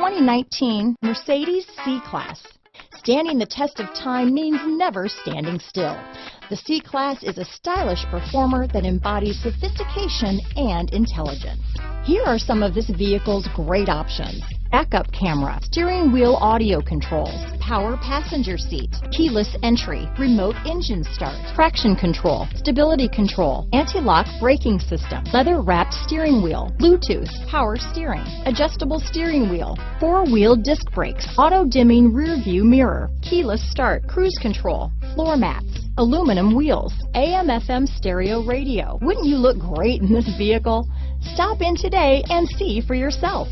2019 Mercedes C-Class. Standing the test of time means never standing still. The C-Class is a stylish performer that embodies sophistication and intelligence. Here are some of this vehicle's great options: backup camera, steering wheel audio controls, power passenger seat, keyless entry, remote engine start, traction control, stability control, anti-lock braking system, leather-wrapped steering wheel, Bluetooth, power steering, adjustable steering wheel, four-wheel disc brakes, auto-dimming rear-view mirror, keyless start, cruise control, floor mats, aluminum wheels, AM/FM stereo radio. Wouldn't you look great in this vehicle? Stop in today and see for yourself.